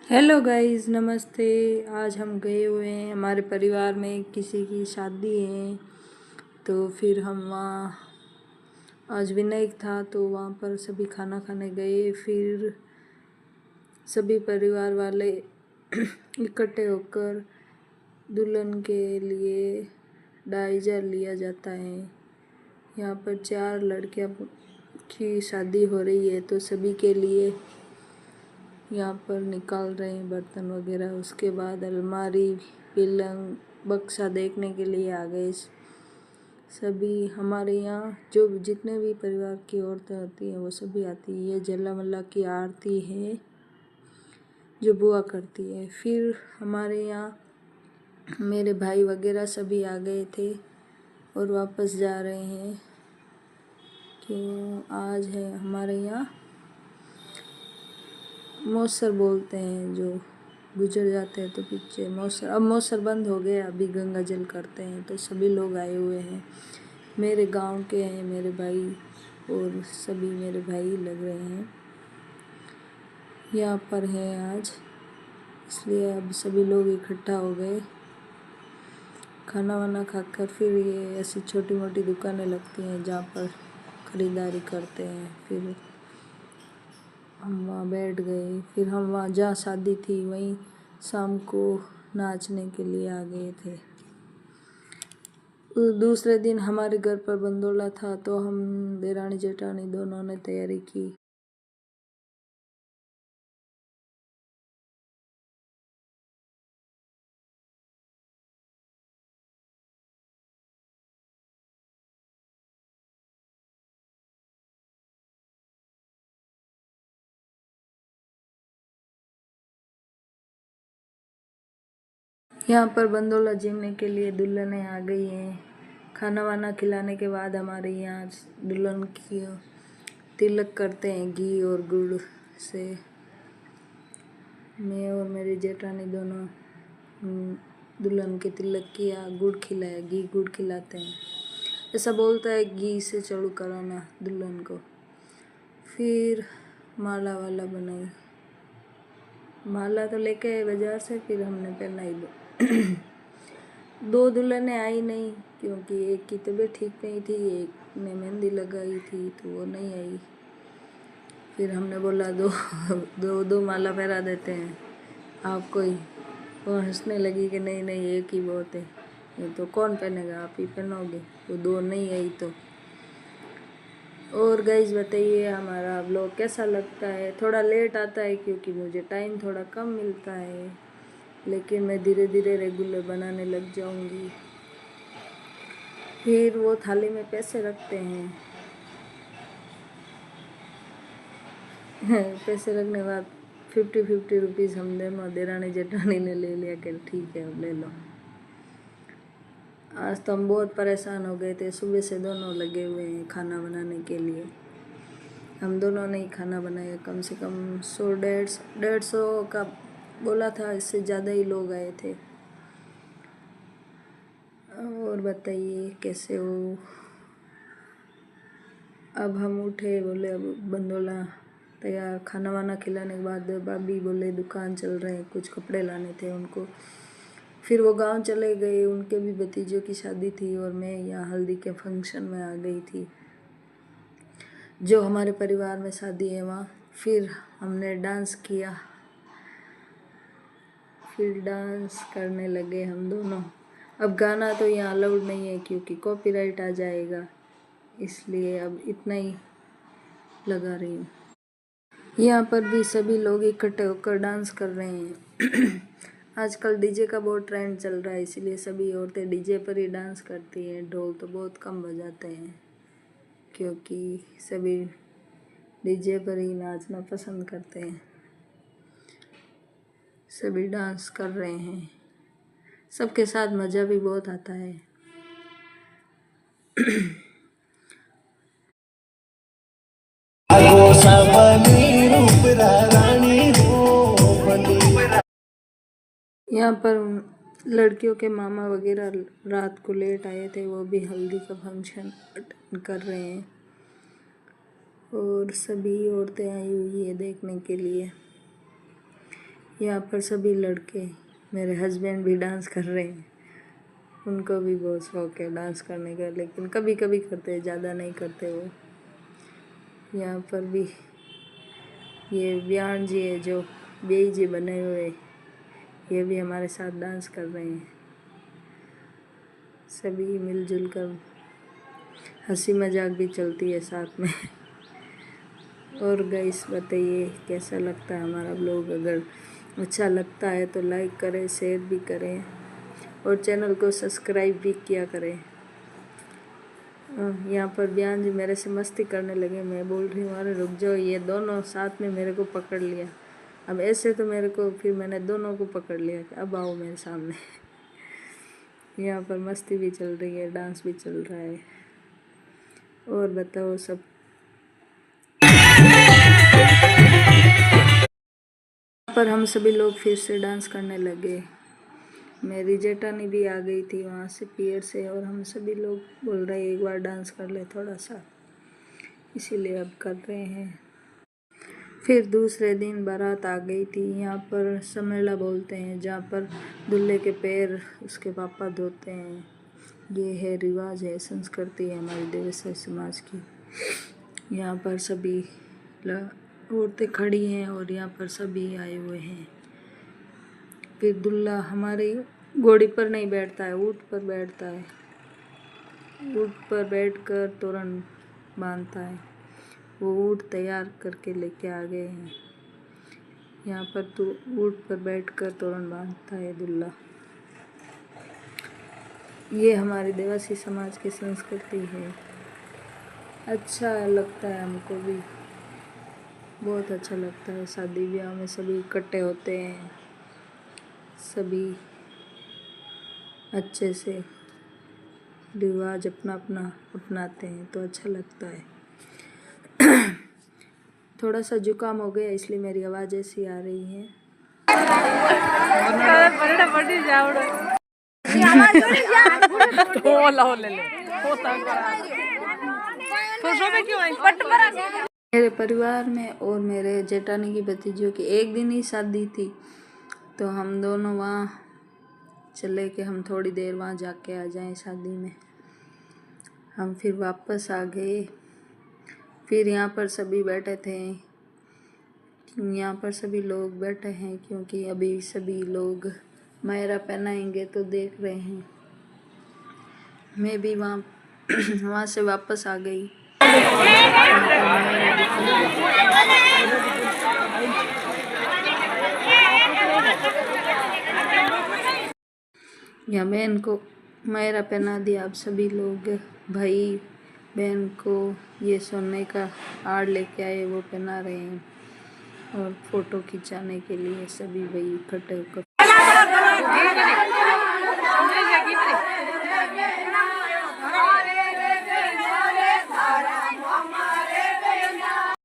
Hello guys, नमस्ते। आज हम गए हुए हैं, हमारे परिवार में किसी की शादी है, तो फिर हम वहाँ आज विनायक था तो वहाँ पर सभी खाना खाने गए। फिर सभी परिवार वाले इकट्ठे होकर दुल्हन के लिए डाइजर लिया जाता है। यहाँ पर 4 लड़कियाँ की शादी हो रही है, तो सभी के लिए यहाँ पर निकाल रहे हैं बर्तन वगैरह। उसके बाद अलमारी, पलंग, बक्सा देखने के लिए आ गए सभी। हमारे यहाँ जो जितने भी परिवार की औरतें होती हैं वो सभी आती है। ये जलामल्ला की आरती है जो बुआ करती है। फिर हमारे यहाँ मेरे भाई वगैरह सभी आ गए थे और वापस जा रहे हैं, क्यों आज है हमारे यहाँ मौसर बोलते हैं, जो गुजर जाते हैं तो पीछे मौसर। अब मौसर बंद हो गया, अभी गंगा जल करते हैं। तो सभी लोग आए हुए हैं, मेरे गांव के हैं, मेरे भाई और सभी मेरे भाई लग रहे हैं यहाँ पर है आज, इसलिए अब सभी लोग इकट्ठा हो गए। खाना वाना खाकर फिर ये ऐसी छोटी मोटी दुकानें लगती हैं जहाँ पर ख़रीदारी करते हैं। फिर हम वहाँ बैठ गए। फिर हम वहाँ जहाँ शादी थी वहीं शाम को नाचने के लिए आ गए थे। दूसरे दिन हमारे घर पर बंदोला था, तो हम देरानी जेठानी दोनों ने तैयारी की। यहाँ पर बंदोला झीलने के लिए दुल्हनें आ गई हैं। खाना वाना खिलाने के बाद हमारे यहाँ दुल्हन की तिलक करते हैं घी और गुड़ से। मैं और मेरी जेठानी दोनों दुल्हन के तिलक किया, गुड़ खिलाया, घी गुड़ खिलाते हैं। ऐसा बोलता है घी से चालू कराना दुल्हन को। फिर माला वाला बनाई, माला तो लेके आए बाजार से, फिर हमने पहनाई। दो दुल्हनें आई नहीं, क्योंकि एक की तबीयत ठीक नहीं थी, एक ने मेहंदी लगाई थी तो वो नहीं आई। फिर हमने बोला दो माला पहरा देते हैं आपको ही। वो हंसने लगी कि नहीं नहीं, एक ही बहुत है, ये तो कौन पहनेगा, आप ही पहनोगे। वो दो नहीं आई तो। और गाइस बताइए हमारा व्लॉग कैसा लगता है। थोड़ा लेट आता है क्योंकि मुझे टाइम थोड़ा कम मिलता है, लेकिन मैं धीरे धीरे रेगुलर बनाने लग जाऊंगी। फिर वो थाली में पैसे रखते हैं पैसे रखने के बाद 50-50 रुपीज़ हम दोनों देरानी जेठानी ने ले लिया कि ठीक है ले लो। आज तो हम बहुत परेशान हो गए थे, सुबह से दोनों लगे हुए हैं खाना बनाने के लिए। हम दोनों ने ही खाना बनाया, कम से कम 100-150 का बोला था, इससे ज़्यादा ही लोग आए थे। और बताइए कैसे हो। अब हम उठे, बोले अब बंदोला तैयार। खाना वाना खिलाने के बाद भाभी बोले दुकान चल रहे हैं, कुछ कपड़े लाने थे उनको। फिर वो गांव चले गए, उनके भी भतीजों की शादी थी और मैं यहाँ हल्दी के फंक्शन में आ गई थी जो हमारे परिवार में शादी है वहाँ। फिर हमने डांस किया, फिर डांस करने लगे हम दोनों। अब गाना तो यहाँ अलाउड नहीं है क्योंकि कॉपीराइट आ जाएगा, इसलिए अब इतना ही लगा रही हूँ। यहाँ पर भी सभी लोग इकट्ठे होकर डांस कर रहे हैं आजकल डीजे का बहुत ट्रेंड चल रहा है, इसलिए सभी औरतें डीजे पर ही डांस करती हैं। ढोल तो बहुत कम बजाते हैं क्योंकि सभी डीजे पर ही नाचना पसंद करते हैं। सभी डांस कर रहे हैं, सबके साथ मज़ा भी बहुत आता है यहाँ पर लड़कियों के मामा वगैरह रात को लेट आए थे, वो भी हल्दी का फंक्शन अटेंड कर रहे हैं और सभी औरतें आई हुई है देखने के लिए। यहाँ पर सभी लड़के, मेरे हस्बैंड भी डांस कर रहे हैं। उनको भी बहुत शौक है डांस करने का, लेकिन कभी कभी करते हैं, ज़्यादा नहीं करते वो। यहाँ पर भी ये व्यान जी है जो बेई जी बने हुए, ये भी हमारे साथ डांस कर रहे हैं। सभी मिलजुल कर हंसी मजाक भी चलती है साथ में। और गाइस बताइए कैसा लगता है हमारा ब्लॉग। अगर अच्छा लगता है तो लाइक करें, शेयर भी करें और चैनल को सब्सक्राइब भी किया करें। यहाँ पर बयान जी मेरे से मस्ती करने लगे। मैं बोल रही हूँ अरे रुक जाओ, ये दोनों साथ में मेरे को पकड़ लिया। अब ऐसे तो मेरे को, फिर मैंने दोनों को पकड़ लिया कि अब आओ मेरे सामने। यहाँ पर मस्ती भी चल रही है, डांस भी चल रहा है। और बताओ सब। पर हम सभी लोग फिर से डांस करने लगे। मेरी जेठानी भी आ गई थी वहाँ से पियर से, और हम सभी लोग बोल रहे एक बार डांस कर ले थोड़ा सा, इसीलिए अब कर रहे हैं। फिर दूसरे दिन बारात आ गई थी। यहाँ पर समेला बोलते हैं, जहाँ पर दूल्हे के पैर उसके पापा धोते हैं। ये है रिवाज है, संस्कृति है हमारी देवसर समाज की। यहाँ पर सभी औरतें खड़ी हैं और यहाँ पर सभी आए हुए हैं। फिर दूल्हा हमारी घोड़ी पर नहीं बैठता है, ऊँट पर बैठता है। ऊँट पर बैठकर तोरण बांधता है। वो ऊँट तैयार करके लेके आ गए हैं। यहाँ पर तो ऊँट पर बैठकर तोरण बांधता है दूल्हा। ये हमारी देवासी समाज की संस्कृति है। अच्छा लगता है हमको भी, बहुत अच्छा लगता है। शादी ब्याह में सभी इकट्ठे होते हैं, सभी अच्छे से रिवाज अपना अपना अपनाते हैं, तो अच्छा लगता है। थोड़ा सा जुकाम हो गया इसलिए मेरी आवाज़ ऐसी आ रही है। मेरे परिवार में और मेरे जेठानी की भतीजियों की एक दिन ही शादी थी, तो हम दोनों वहाँ चले कि हम थोड़ी देर वहाँ जाके आ जाएं शादी में। हम फिर वापस आ गए। फिर यहाँ पर सभी बैठे थे, यहाँ पर सभी लोग बैठे हैं क्योंकि अभी सभी लोग मायरा पहनाएंगे, तो देख रहे हैं। मैं भी वहाँ से वापस आ गई। यहाँ बहन को मायरा पहना दिया। अब सभी लोग भाई बहन को ये सोने का आड़ लेके आए, वो पहना रहे हैं। और फोटो खिंचाने के लिए सभी भाई इकट्ठे होकर